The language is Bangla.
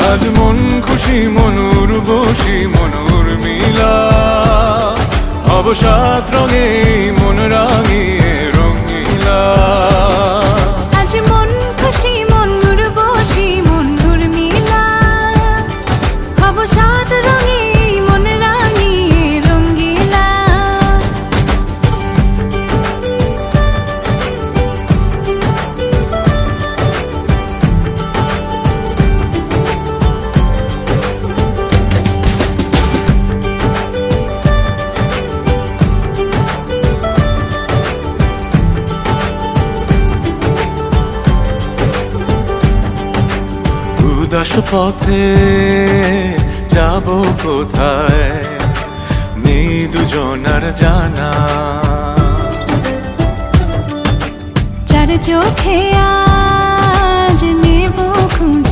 আজ মন খুশি মনুর বসি মনুর মিলা অবসাদ রঙে মন রাঙিয়ে রঙিলা। আজ মন খুশি মনুর বসি মনুর মিলা অবসাদ রঙে মন রাঙিয়ে রঙিলা। উদাস পথে যাব কোথায় নেই দুজনার জানা। চার চোখে আজ নেব খুঁজে